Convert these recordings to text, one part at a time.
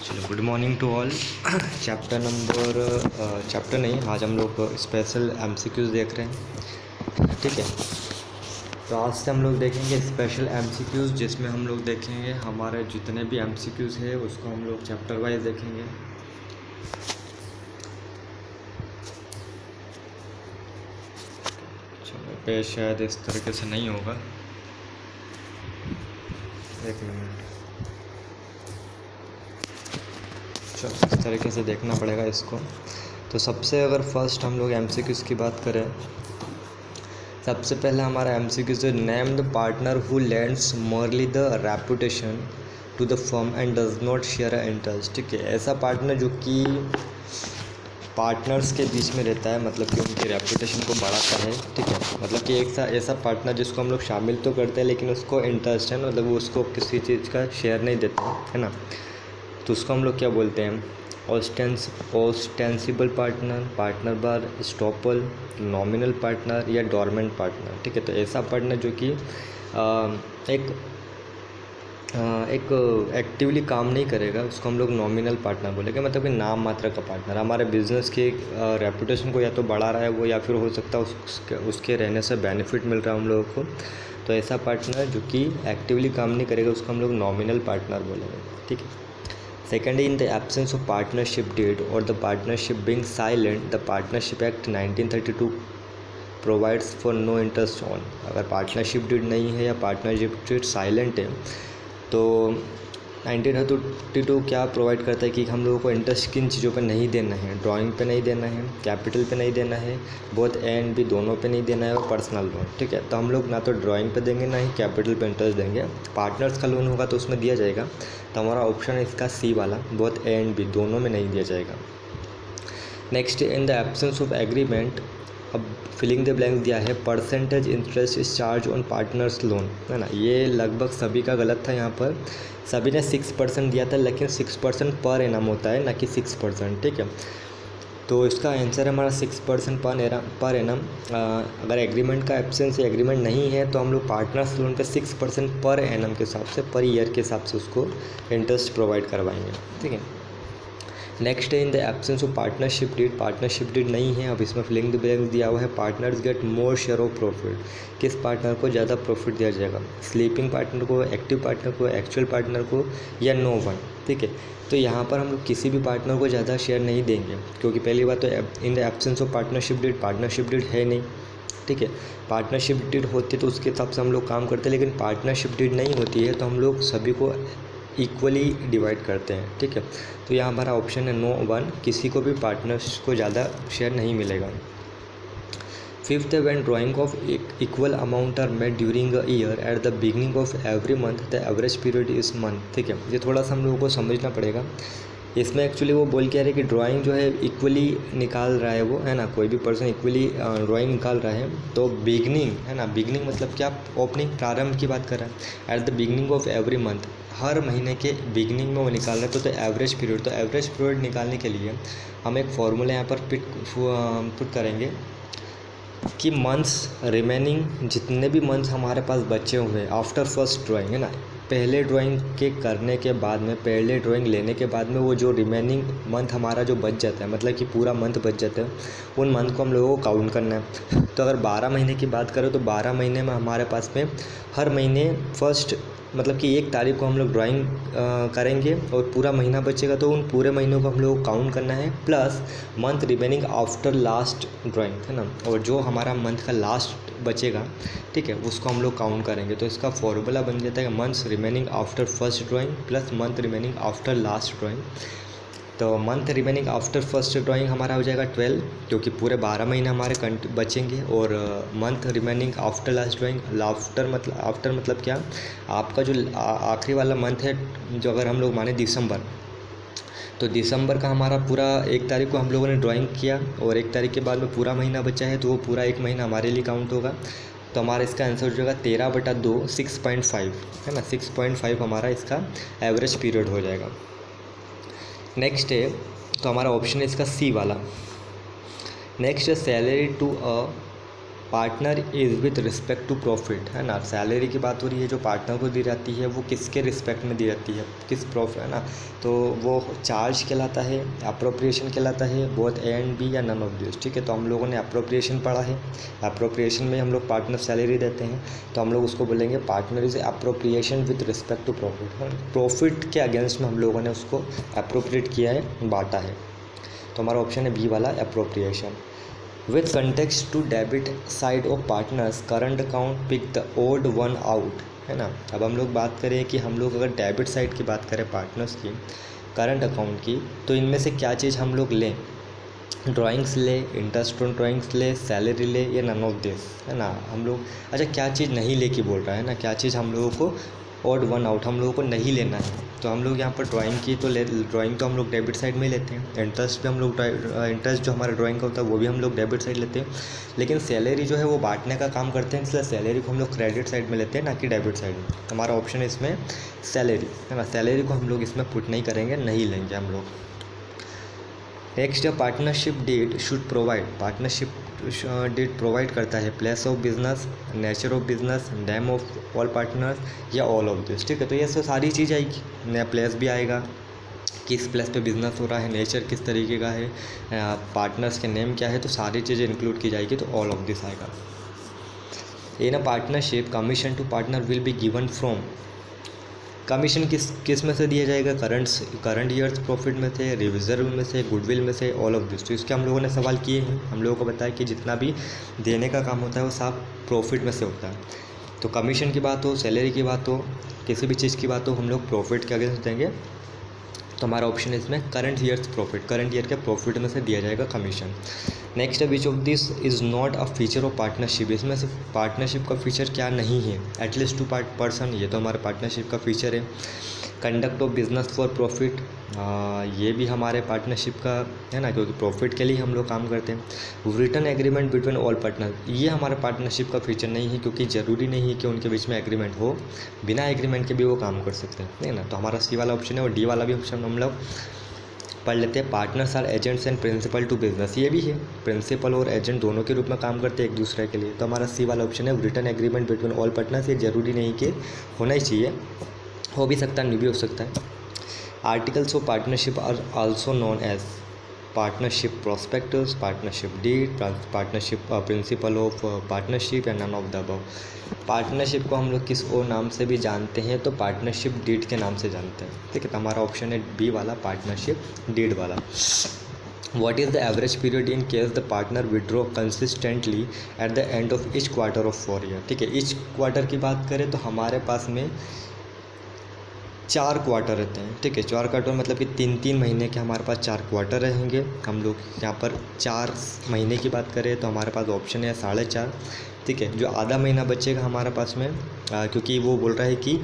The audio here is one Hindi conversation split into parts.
चलो good morning to all. Chapter नहीं, आज हम लोग स्पेशल एमसीक्यूज़ देख रहे हैं। ठीक है, तो आज से हम लोग देखेंगे स्पेशल एमसीक्यूज़, जिसमें हम लोग देखेंगे हमारे जितने भी एमसीक्यूज़ है उसको हम लोग चैप्टर वाइज देखेंगे। चलो पे शायद इस तरीके से नहीं होगा, एक मिनट। चलो इस तरीके से देखना पड़ेगा इसको। तो सबसे अगर फर्स्ट हम लोग एमसीक्यूज़ की बात करें, सबसे पहले हमारा एमसीक्यू जो name the partner who lends merely the reputation to the firm and does not share interest. ठीक है, ऐसा पार्टनर जो कि पार्टनर्स के बीच में रहता है, मतलब कि उनकी रेपुटेशन को बढ़ाता है। ठीक है, मतलब कि एक ऐसा पार्टनर जिसको हम लोग शामिल तो करते हैं लेकिन उसको इंटरेस्ट है, मतलब वो उसको किसी चीज़ का शेयर नहीं देता है ना, तो उसको हम लोग क्या बोलते हैं? ऑस्टेंसिबल पार्टनर, पार्टनर बार स्टॉपल, नॉमिनल पार्टनर या डॉर्मेंट पार्टनर। ठीक है, तो ऐसा पार्टनर जो कि एक एक्टिवली काम नहीं करेगा उसको हम लोग नॉमिनल पार्टनर बोलेंगे, मतलब कि नाम मात्र का पार्टनर। हमारे बिजनेस की रेपुटेशन को या तो बढ़ा रहा है वो, या फिर हो सकता है उसके रहने से बेनिफिट मिल रहा है हम लोगों को। तो ऐसा पार्टनर जो कि एक्टिवली काम नहीं करेगा उसको हम लोग नॉमिनल पार्टनर बोलेंगे। ठीक है, Secondly, in the absence of partnership deed or the partnership being silent, the Partnership Act 1932 provides for no interest on। अगर पार्टनरशिप डीड नहीं है या पार्टनरशिप डीड साइलेंट है तो 1932 क्या प्रोवाइड करता है कि हम लोगों को इंटरेस्ट किन चीज़ों पर नहीं देना है? ड्राइंग पे नहीं देना है, कैपिटल पे नहीं देना है, बोथ ए एंड बी दोनों पे नहीं देना है, और पर्सनल लोन। ठीक है, तो हम लोग ना तो ड्राइंग पे देंगे ना ही कैपिटल पे इंटरेस्ट देंगे। पार्टनर्स का लोन होगा तो उसमें दिया जाएगा, तो हमारा ऑप्शन है इसका सी वाला, बोथ ए एंड बी दोनों में नहीं दिया जाएगा। Next, in the absence of agreement, अब फिलिंग द ब्लैंक्स दिया है, percentage interest is charge on partners loan, है ना। ये लगभग सभी का गलत था। यहाँ पर सभी ने 6% दिया था, लेकिन 6% पर एनम होता है, ना कि 6%। ठीक है, तो इसका आंसर है हमारा 6% पर एनम। अगर एग्रीमेंट का एब्सेंस या एग्रीमेंट नहीं है तो हम लोग पार्टनर्स लोन पे 6% पर एनम के हिसाब से, पर ईयर के हिसाब से उसको इंटरेस्ट प्रोवाइड करवाएंगे। ठीक है, नेक्स्ट है in the absence of partnership deed नहीं है। अब इसमें फिलिंग द ब्लैंक्स दिया हुआ है, partners get more share of profit. किस पार्टनर को ज़्यादा प्रॉफिट दिया जाएगा? स्लीपिंग पार्टनर को, एक्टिव पार्टनर को, एक्चुअल पार्टनर को, या नो वन। ठीक है, तो यहाँ पर हम लोग किसी भी पार्टनर को ज़्यादा शेयर नहीं देंगे, क्योंकि पहली बात तो in the absence of partnership deed है नहीं। ठीक है, पार्टनरशिप डीड होती तो उसके हिसाब से हम लोग काम करते, लेकिन पार्टनरशिप डीड नहीं होती है तो हम लोग सभी को इक्वली डिवाइड करते हैं। ठीक है, तो यहाँ हमारा ऑप्शन है नो वन, किसी को भी पार्टनर्स को ज़्यादा शेयर नहीं मिलेगा। फिफ्थ है, when drawing of equal amount are made during a year at the beginning of every month the average period is month. ठीक है, ये थोड़ा सा हम लोगों को समझना पड़ेगा। इसमें एक्चुअली वो बोल के आ रहे कि ड्राइंग जो है इक्वली निकाल रहा है वो, है ना, कोई भी पर्सन इक्वली ड्राइंग निकाल रहा है। तो बिगनिंग, है ना, बिगनिंग मतलब क्या? ओपनिंग, प्रारंभ की बात कर रहा है। At the beginning of every month, हर महीने के बिगनिंग में वो निकाल रहा है। तो एवरेज पीरियड, तो एवरेज पीरियड निकालने के लिए हम एक फॉर्मूला यहाँ पर पुट करेंगे कि मंथ्स रिमेनिंग, जितने भी मंथ्स हमारे पास बचे हुए हैं आफ्टर फर्स्ट ड्राइंग, है ना, पहले ड्राइंग के करने के बाद में, पहले ड्राइंग लेने के बाद में वो जो रिमेनिंग मंथ हमारा जो बच जाता है, मतलब कि पूरा मंथ बच जाता है, उन मंथ को हम लोगों को काउंट करना है। तो अगर 12 महीने की बात करें तो 12 महीने में हमारे पास में हर महीने फर्स्ट, मतलब कि 1 तारीख को हम लोग ड्राइंग करेंगे और पूरा महीना बचेगा, तो उन पूरे महीनों को हम लोग को काउंट करना है, plus month remaining after last drawing, है ना, और जो हमारा मंथ का लास्ट बचेगा, ठीक है, उसको हम लोग काउंट करेंगे। तो इसका फॉर्मूला बन जाता है months remaining after first drawing plus month remaining after last drawing. तो month remaining after first drawing हमारा हो जाएगा 12, क्योंकि पूरे 12 महीने हमारे बचेंगे, और month remaining after last drawing, after मतलब क्या? आपका जो आखिरी वाला मंथ है, जो अगर हम लोग माने दिसंबर, तो दिसंबर का हमारा पूरा 1 तारीख को हम लोगों ने ड्राइंग किया और 1 तारीख के बाद में पूरा महीना बचा है, तो वो पूरा 1 महीना हमारे लिए काउंट होगा। तो हमारा इसका आंसर हो जाएगा 13/2, 6.5, है ना, 6.5 हमारा इसका एवरेज पीरियड हो जाएगा। नेक्स्ट है, तो हमारा ऑप्शन है इसका सी वाला। नेक्स्ट है, salary to a partner is with respect to profit, है ना। सैलरी की बात हो रही है, जो पार्टनर को दी जाती है वो किसके रिस्पेक्ट में दी जाती है, किस प्रॉफिट, है ना। तो वो चार्ज कहलाता है, अप्रोप्रिएशन कहलाता है, बोथ ए एंड बी या नन ऑफ दिस, ठीक है। तो हम लोगों ने अप्रोप्रिएशन पढ़ा है, अप्रोप्रिएशन में हम लोग पार्टनर सैलरी देते हैं, तो हम लोग उसको बोलेंगे partner is appropriation with respect to profit. Profit के अगेंस्ट में हम लोगों ने उसको अप्रोप्रिएट किया है, बांटा है। तो हमारा ऑप्शन है बी वाला, appropriation. With context to debit side of partners current account pick the odd one out, है ना। अब हम लोग बात करें कि हम लोग अगर डेबिट साइड की बात करें पार्टनर्स की, करंट अकाउंट की, तो इनमें से क्या चीज़ हम लोग लें, ड्राइंग्स ले, इंटरेस्ट ऑन ड्राइंग्स ले, सैलरी ले, या नन ऑफ दिस, है ना। हम लोग अच्छा क्या चीज़ नहीं लेके बोल रहा है ना, क्या चीज़ हम लोगों को ऑड वन आउट हम लोगों को नहीं लेना है। तो हम लोग यहाँ पर ड्राइंग की तो ड्राइंग तो हम लोग डेबिट साइड में ही लेते हैं, इंटरेस्ट भी हम लोग इंटरेस्ट जो हमारा ड्राइंग का होता है वो भी हम लोग डेबिट साइड लेते हैं, लेकिन सैलरी जो है वो बांटने का काम करते हैं, इसलिए सैलरी को हम लोग क्रेडिट साइड में लेते हैं, ना कि डेबिट साइड में। हमारा ऑप्शन है इसमें सैलरी, है ना। सैलरी को हम लोग इसमें पुट नहीं करेंगे, नहीं लेंगे हम लोग। नेक्स्ट है partnership deed should provide, partnership deed provide करता है place of business, nature of business, name of all partners, या ऑल ऑफ दिस, ठीक है। तो ये सारी चीज़ आएगी, नया प्लेस भी आएगा, किस प्लेस पे बिजनेस हो रहा है, नेचर किस तरीके का है, पार्टनर्स के नेम क्या है, तो सारी चीज़ें इंक्लूड की जाएगी, तो ऑल ऑफ दिस आएगा। In a partnership commission to partner will be given from, commission किस में से दिया जाएगा, करंट ईयर्स प्रॉफिट में से, रिजर्व में से, गुडविल में से, ऑल ऑफ दिस। तो इसके हम लोगों ने सवाल किए हैं, हम लोगों को बताया कि जितना भी देने का काम होता है वो सब प्रॉफिट में से होता है। तो कमीशन की बात हो, सैलरी की बात हो, किसी भी चीज़ की बात हो, हम लोग प्रॉफिट के अगेंस्ट देंगे। तो हमारा ऑप्शन है इसमें current years profit, current year के प्रॉफिट में से दिया जाएगा कमीशन। नेक्स्ट है which of this is not a feature of partnership, इसमें से पार्टनरशिप का फीचर क्या नहीं है, एटलीस्ट टू पर्सन, ये तो हमारा पार्टनरशिप का फीचर है। Conduct of business for profit, ये भी हमारे पार्टनरशिप का है ना, क्योंकि प्रॉफिट के लिए हम लोग काम करते हैं। Return agreement between all partner, ये हमारे पार्टनरशिप का फीचर नहीं है, क्योंकि ज़रूरी नहीं है कि उनके बीच में एग्रीमेंट हो, बिना एग्रीमेंट के भी वो काम कर सकते हैं, है ना। तो हमारा सी वाला ऑप्शन है, और डी वाला भी ऑप्शन हम लोग पढ़ लेते हैं। Partners are agents and principal to business, ये भी है, प्रिंसिपल और एजेंट दोनों के रूप में काम करते हैं एक दूसरे के लिए। तो हमारा सी वाला ऑप्शन है return agreement between all partners, ये ज़रूरी नहीं कि होना ही चाहिए, हो भी सकता है, नहीं भी हो सकता है। Articles of partnership are also known as partnership prospectus, partnership deed, partnership principle of partnership, या none of the above. Partnership को हम लोग किस और नाम से भी जानते हैं, तो पार्टनरशिप डीड के नाम से जानते हैं, ठीक है। तो हमारा ऑप्शन है बी वाला, पार्टनरशिप डीड वाला। What is the average period in case the partner withdraw consistently at the end of each quarter of 4 year, ठीक है। each क्वार्टर की बात करें तो हमारे पास में 4 क्वार्टर रहते हैं, ठीक है। 4 क्वार्टर मतलब कि 3-3 महीने के हमारे पास 4 क्वार्टर रहेंगे। हम लोग यहाँ पर 4 महीने की बात करें तो हमारे पास ऑप्शन है 4.5, ठीक है। जो आधा महीना बचेगा हमारे पास में, क्योंकि वो बोल रहा है कि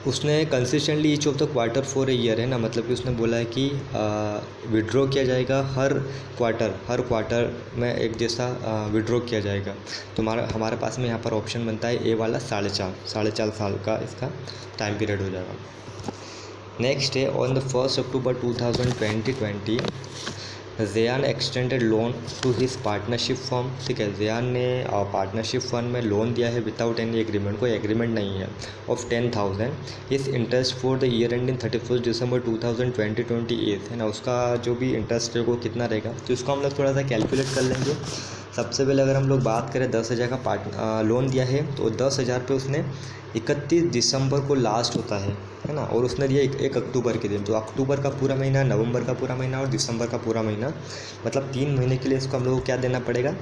उसने consistently each of the quarter for a year, है ना, मतलब कि उसने बोला है कि विड्रॉ किया जाएगा हर क्वार्टर में एक जैसा विड्रॉ किया जाएगा। तो हमारे पास में यहाँ पर ऑप्शन बनता है ए वाला, 4.5 साल का इसका टाइम पीरियड हो जाएगा। नेक्स्ट है on the 1 October 2020 Zian extended loan to his partnership firm, ठीक है। ज़ियान ने पार्टनरशिप फर्म में लोन दिया है विदाउट एनी एग्रीमेंट, कोई एग्रीमेंट नहीं है, ऑफ 10,000। इस interest for the year ending 31 दिसंबर 2028, है ना। उसका जो भी इंटरेस्ट है वो कितना रहेगा, तो इसको हम लोग थोड़ा सा कैलकुलेट कर लेंगे। सबसे पहले अगर हम लोग बात करें 10,000 का लोन दिया है, तो 10,000 पे उसने 31 दिसंबर को लास्ट होता है ना, और उसने दिया 1 अक्टूबर के दिन। तो अक्टूबर का पूरा महीना, नवंबर का पूरा महीना और दिसंबर का पूरा महीना, मतलब 3 महीने के लिए इसको हम लोग को क्या देना पड़ेगा,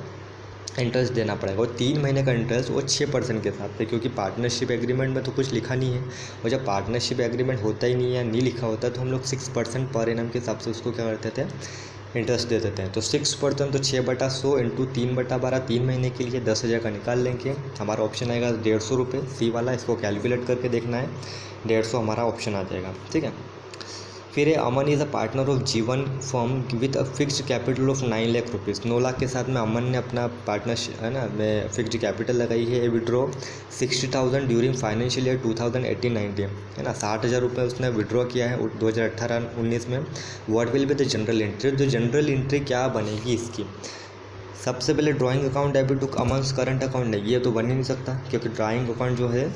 इंटरेस्ट देना पड़ेगा। और 3 महीने का इंटरेस्ट वो 6% के साथ है, क्योंकि पार्टनरशिप एग्रीमेंट में तो कुछ लिखा नहीं है, और जब पार्टनरशिप एग्रीमेंट होता ही नहीं है, नहीं लिखा होता, तो हम लोग 6% पर एनम के हिसाब से उसको क्या करते थे, इंटरेस्ट दे देते हैं। तो 6% तो 6/100 इंटू 3/12, 3 महीने के लिए 10,000 का निकाल लेंगे। हमारा ऑप्शन आएगा 150 रुपये, सी वाला। इसको कैलकुलेट करके देखना है, 150 हमारा ऑप्शन आ जाएगा, ठीक है। फिर है अमन इज़ अ पार्टनर ऑफ जीवन firm with a fixed capital of 9 lakh rupees. 9 lakh के साथ में अमन ने अपना पार्टनरशिप है ना में फिक्स्ड कैपिटल लगाई है। विड्रॉ 60,000 ड्यूरिंग फाइनेंशियल ईयर 2018-19 है ना, 60,000 रुपये उसने विड्रॉ किया है 2018-19 में। What will be the general entry, तो जनरल एंट्री क्या बनेगी इसकी? सबसे पहले drawing account debit to Aman's current account, नहीं ये तो बन ही नहीं सकता, क्योंकि ड्राइंग अकाउंट जो है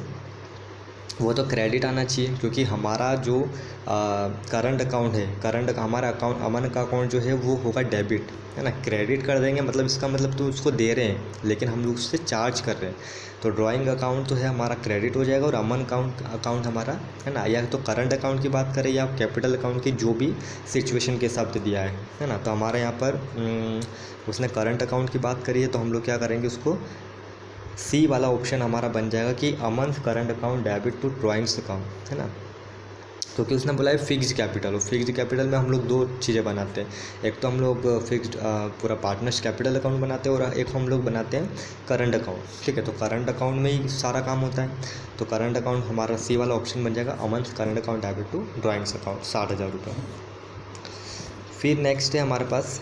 वो तो क्रेडिट आना चाहिए, क्योंकि हमारा जो करंट अकाउंट है, हमारा अकाउंट अमन का अकाउंट जो है वो होगा डेबिट, है ना। क्रेडिट कर देंगे मतलब इसका मतलब तो उसको दे रहे हैं लेकिन हम लोग उससे चार्ज कर रहे हैं। तो ड्राइंग अकाउंट तो है हमारा क्रेडिट हो जाएगा और अमन अकाउंट हमारा है ना, या तो करंट अकाउंट की बात करें या कैपिटल अकाउंट की, जो भी सिचुएशन के हिसाब से दिया है ना। तो हमारे यहाँ पर उसने करंट अकाउंट की बात करी है तो हम लोग क्या करेंगे, उसको सी वाला ऑप्शन हमारा बन जाएगा कि Aman's current account debit to drawings account, है ना। क्योंकि उसने बोला है फिक्स्ड कैपिटल, और फिक्स्ड कैपिटल में हम लोग दो चीज़ें बनाते हैं, एक तो हम लोग फिक्स्ड पूरा पार्टनर्स कैपिटल अकाउंट बनाते हैं और एक हम लोग बनाते हैं करंट अकाउंट, ठीक है। तो करंट अकाउंट में ही सारा काम होता है, तो करंट अकाउंट हमारा सी वाला ऑप्शन बन जाएगा, Aman's current account debit to drawings account 60,000 रुपये। फिर नेक्स्ट है हमारे पास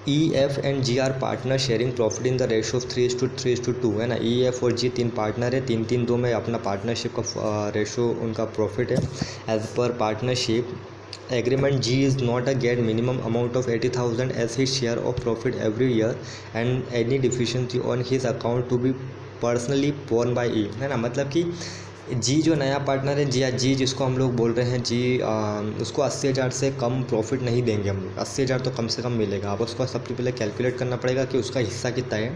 EF and G are partner sharing profit in the ratio of 3:3:2, है ना। EF और G 3 पार्टनर है, 3:3:2 में अपना पार्टनरशिप का रेशो उनका प्रॉफिट है। As per partnership agreement G is not a get minimum amount of 80,000 as his share of profit every year and any deficiency on his account to be personally borne by E, है ना। मतलब कि जी जो नया पार्टनर है, जी जिसको हम लोग बोल रहे हैं जी, उसको 80,000 से कम प्रॉफिट नहीं देंगे हम लोग, 80,000 तो कम से कम मिलेगा। अब उसको सबसे पहले कैलकुलेट करना पड़ेगा कि उसका हिस्सा कितना है।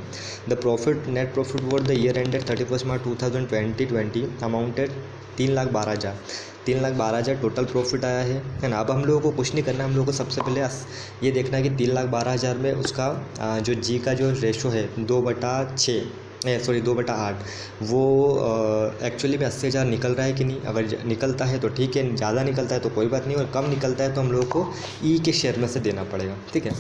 The profit net profit for the year ended 31 March 2020 amounted 3,12,000, 3,12,000 total profit आया है ना। अब हम लोगों को कुछ नहीं करना है, हम लोगों को सबसे पहले ये देखना है कि 3,12,000 में उसका जो जी का जो रेशो है 2/6 2/8, वो एक्चुअली में 80,000 निकल रहा है कि नहीं। अगर निकलता है तो ठीक है, ज़्यादा निकलता है तो कोई बात नहीं, और कम निकलता है तो हम लोगों को ई के शेयर में से देना पड़ेगा, ठीक है।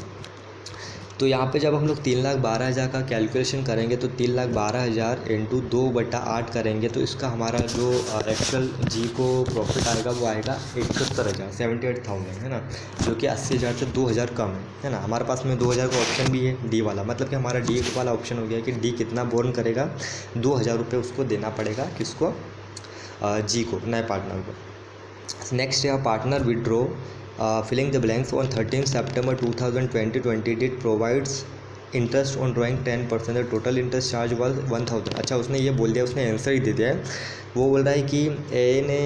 तो यहाँ पे जब हम लोग 3,12,000 का कैलकुलेशन करेंगे तो 3,12,000 इंटू 2/8 करेंगे तो इसका हमारा जो एक्चुअल जी को प्रॉफिट आएगा वो आएगा 78,000, 78,000, है ना, जो कि 80,000 से 2,000 कम है ना। हमारे पास में 2,000 का ऑप्शन भी है डी वाला, मतलब कि हमारा डी वाला ऑप्शन हो गया कि डी कितना बोर्न करेगा, 2,000 रुपये उसको देना पड़ेगा, किसको, जी को, नए पार्टनर को। नेक्स्ट है partner withdraw filling the blanks on 13 September 2020 did provides interest on drawing 10%, the total interest charge was 1,000। अच्छा, उसने ये बोल दिया, उसने आंसर ही दे दिया है। वो बोल रहा है कि ए ने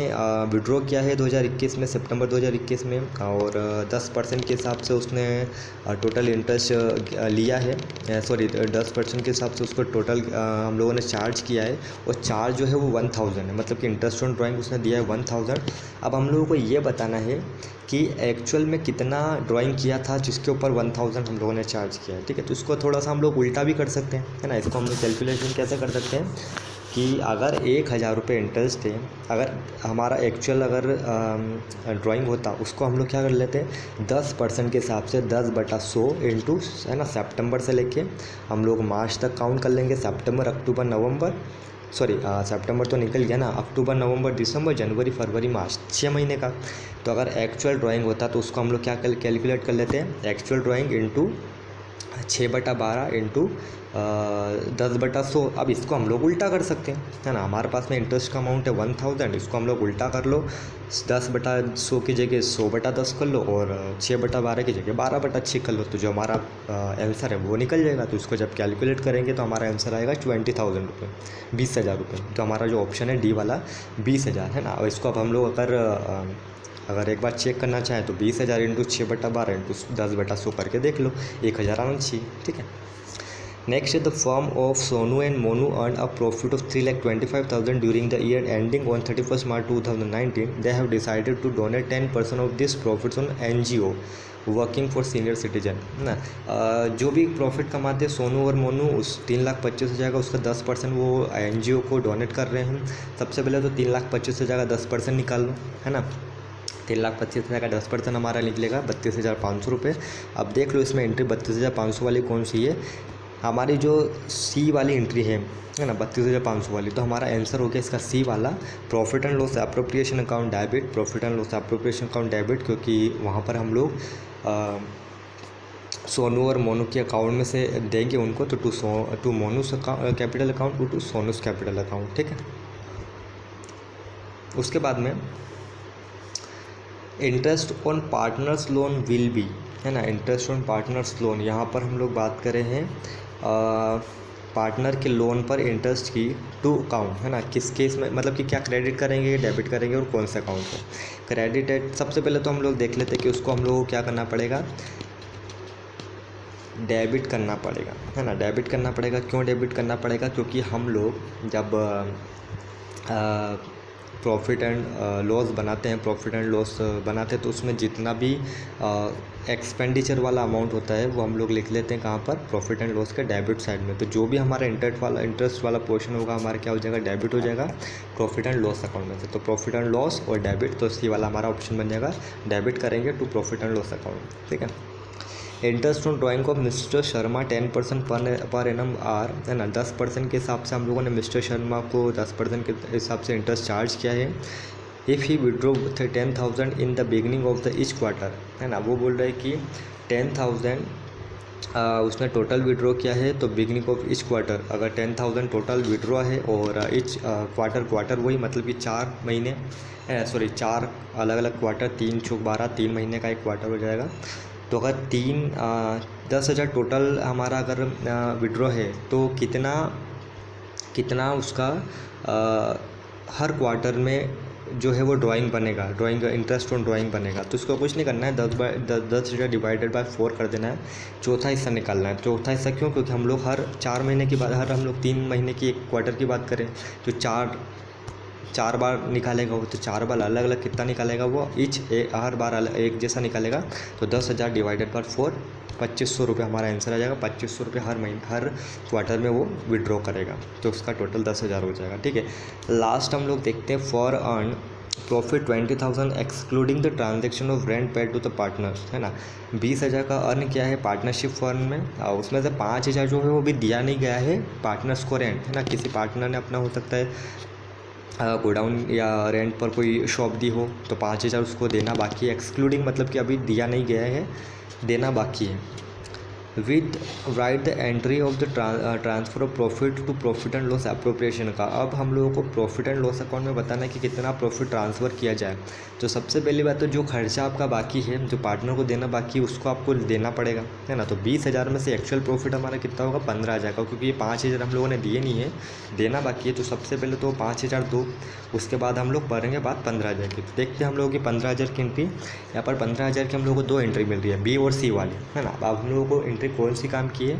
विड्रॉ किया है 2021 में, सितंबर 2021 में, और 10% के हिसाब से उसने टोटल इंटरेस्ट लिया है, 10% के हिसाब से उसको टोटल हम लोगों ने चार्ज किया है, और चार्ज जो है वो 1,000 है, मतलब कि इंटरेस्ट ऑन ड्राइंग उसने दिया है 1,000। अब हम लोगों को ये बताना है कि एक्चुअल में कितना ड्राइंग किया था जिसके ऊपर 1,000 हम लोगों ने चार्ज किया है, ठीक है। तो इसको थोड़ा सा हम लोग उल्टा भी कर सकते हैं, है ना। इसको हम लोग कैलकुलेशन कैसे कर सकते हैं कि अगर 1,000 रुपये इंटरेस्ट है, अगर हमारा एक्चुअल अगर ड्राइंग होता, उसको हम लोग क्या कर लेते हैं, 10% के हिसाब से 10/100 इंटू, है ना, सितंबर से लेके हम लोग मार्च तक काउंट कर लेंगे। सितंबर, अक्टूबर, नवंबर, सितंबर तो निकल गया ना, अक्टूबर, नवंबर, दिसंबर, जनवरी, फरवरी, मार्च, 6 महीने का। तो अगर एक्चुअल ड्राइंग होता तो उसको हम लोग क्या कैलकुलेट कर लेते हैं, एक्चुअल ड्राइंग इंटू 6/12 इंटू 10/100। अब इसको हम लोग उल्टा कर सकते हैं, है ना। हमारे पास में इंटरेस्ट का अमाउंट है 1,000, इसको हम लोग उल्टा कर लो, 10/100 की जगह 100/10 कर लो, और 6/12 की जगह 12/6 कर लो, तो जो हमारा आंसर है वो निकल जाएगा। तो इसको जब कैलकुलेट करेंगे तो हमारा आंसर आएगा 20,000 रुपये, 20,000 रुपये। तो हमारा जो ऑप्शन है डी वाला 20,000, है ना। और इसको अब हम लोग अगर एक बार चेक करना चाहें तो 20,000 इंटू 6/12 इंटू 10/100 करके देख लो, 1,000 आना चाहिए, ठीक है। Next the firm of Sonu and Monu earn a profit of 3,25,000 during the year ending on 31 March 2019। They have decided to donate 10% of this profits on NGO working for senior citizen, है ना। जो भी प्रॉफिट कमाते हैं सोनू और मोनू, उस 3,25,000 का उसका 10% वो NGO को डोनेट कर रहे हैं। सबसे पहले तो 3,25,000 का 10% निकाल लो, है ना। 3,25,000 का 10% हमारा निकलेगा 32,500 रुपये। अब देख लो इसमें एंट्री 32,500 वाली कौन सी है, हमारी जो सी वाली एंट्री है ना 32,500 वाली, तो हमारा आंसर हो गया इसका सी वाला, profit and loss appropriation account debit, profit and loss appropriation account debit, क्योंकि वहाँ पर हम लोग सोनू और मोनू के अकाउंट में से देंगे उनको, तो to Monu's capital account, to Sonu's capital account, ठीक है। उसके बाद में interest on partners loan will be, है ना, इंटरेस्ट ऑन पार्टनर्स लोन, यहाँ पर हम लोग बात कर रहे हैं पार्टनर के लोन पर इंटरेस्ट की टू अकाउंट, है ना, किस केस में, मतलब कि क्या क्रेडिट करेंगे, डेबिट करेंगे और कौन से अकाउंट से क्रेडिट है। सबसे पहले तो हम लोग देख लेते हैं कि उसको हम लोग को क्या करना पड़ेगा, डेबिट करना पड़ेगा, है ना, डेबिट करना पड़ेगा। क्यों डेबिट करना पड़ेगा, क्योंकि हम लोग जब प्रॉफिट एंड लॉस बनाते हैं, प्रॉफिट एंड लॉस बनाते हैं, तो उसमें जितना भी एक्सपेंडिचर वाला अमाउंट होता है वो हम लोग लिख लेते हैं कहाँ पर, प्रॉफिट एंड लॉस के डेबिट साइड में। तो जो भी हमारा इंटरेस्ट वाला पोर्शन होगा हमारा क्या हो जाएगा, डेबिट हो जाएगा प्रॉफिट एंड लॉस अकाउंट में से। तो प्रॉफिट एंड लॉस और डेबिट, तो सी वाला हमारा ऑप्शन बन जाएगा, डेबिट करेंगे to profit and loss account, ठीक है। Interest on drawing of mister Sharma 10% पर एनम आर, है ना, 10% के हिसाब से हम लोगों ने मिस्टर शर्मा को 10% के हिसाब से इंटरेस्ट चार्ज किया है। If he withdraw 10,000 in the beginning of the each quarter, है ना, वो बोल रहे हैं कि 10,000 उसने टोटल विड्रॉ किया है, तो बिगनिंग ऑफ ईच क्वार्टर अगर 10,000 टोटल विड्रॉ है और ईच क्वार्टर वही मतलब कि 4 महीने, सॉरी 4 अलग अलग क्वार्टर, 3 चौक 12, 3 महीने का एक क्वार्टर हो जाएगा। तो अगर 10,000 टोटल हमारा अगर विड्रॉ है, तो कितना उसका हर क्वार्टर में जो है वो ड्राइंग बनेगा, ड्राइंग इंटरेस्ट ऑन ड्राइंग बनेगा। तो इसको कुछ नहीं करना है, 10,000 डिवाइडेड बाय 4 कर देना है, चौथा हिस्सा निकालना है। चौथा हिस्सा क्यों, क्योंकि हम लोग हर 4 महीने की बात, हम लोग 3 महीने की एक क्वार्टर की बात करें, तो 4 बार निकालेगा वो, तो 4 बार अलग अलग कितना निकालेगा वो, हर बार एक जैसा निकालेगा। तो 10,000 डिवाइडेड बाय 4, 2,500 रुपये हमारा आंसर आ जाएगा। 2,500 रुपये हर क्वार्टर में वो विड्रॉ करेगा, तो उसका टोटल 10,000 हो जाएगा, ठीक है। लास्ट हम लोग देखते हैं, for earn profit 20,000 excluding the transaction of rent paid to the partners, है ना, 20,000 का अर्न किया है पार्टनरशिप फर्म में, उसमें से 5,000 जो है वो भी दिया नहीं गया है पार्टनर्स को रेंट, है ना, किसी पार्टनर ने अपना हो सकता है गोडाउन या रेंट पर कोई शॉप दी हो, तो 5,000 उसको देना बाकी है, एक्सक्लूडिंग मतलब कि अभी दिया नहीं गया है, देना बाकी है। With write the entry of the transfer of profit to profit and loss appropriation का। अब हम लोगों को प्रॉफिट एंड लॉस अकाउंट में बताना है कि कितना प्रॉफिट ट्रांसफ़र किया जाए। तो सबसे पहली बात तो जो खर्चा आपका बाकी है, जो पार्टनर को देना बाकी है, उसको आपको देना पड़ेगा, है ना। तो 20,000 में से एक्चुअल प्रॉफिट हमारा कितना होगा, 15,000 का, क्योंकि ये 5,000 हम लोगों ने दिए नहीं है, देना बाकी है। तो सबसे पहले तो 5,000 दो, उसके बाद हम लोग भरेंगे बात 15,000 की। तो देखते हैं हम लोगों की 15,000 की एंट्री, यहाँ पर 15,000 की हम लोगों को 2 एंट्री मिल रही है, बी और सी वाली, है ना। अब हम लोगों को एंट्री कौन सी काम की है,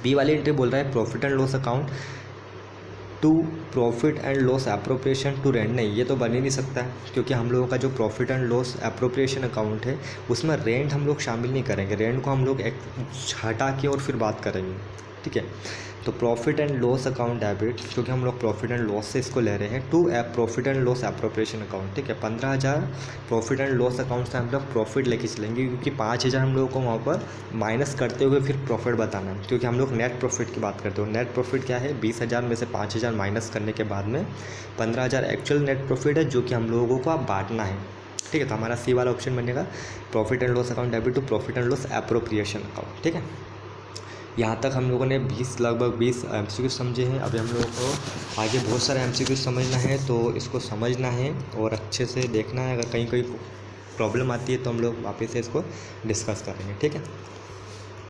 बी वाली एंट्री बोल रहा है profit and loss account to profit and loss appropriation to rent. नहीं, ये तो बन ही नहीं सकता है, क्योंकि हम लोगों का जो profit and loss appropriation account है उसमें रेंट हम लोग शामिल नहीं करेंगे, रेंट को हम लोग हटा के और फिर बात करेंगे, ठीक है। तो profit and loss account debit, क्योंकि हम लोग प्रॉफिट एंड लॉस से इसको ले रहे हैं, to profit and loss appropriation account, ठीक है। 15,000 प्रॉफिट एंड लॉस अकाउंट से हम लोग प्रॉफिट लेके चलेंगे, क्योंकि 5,000 हम लोगों को वहाँ पर माइनस करते हुए फिर प्रॉफिट बताना है, क्योंकि हम लोग नेट प्रॉफिट की बात करते हो। नेट प्रॉफिट क्या है, 20,000 में से 5,000 माइनस करने के बाद में 15,000 एक्चुअल नेट प्रॉफिट है, जो कि हम लोगों को अब बांटना है, ठीक है। तो हमारा सी वाला ऑप्शन बनेगा profit and loss account debit to profit and loss appropriation account, ठीक है। यहाँ तक हम लोगों ने लगभग 20 MCQ समझे हैं। अभी हम लोगों को आगे बहुत सारे MCQ समझना है, तो इसको समझना है और अच्छे से देखना है। अगर कहीं कोई प्रॉब्लम आती है तो हम लोग वापस से इसको डिस्कस करेंगे, ठीक है।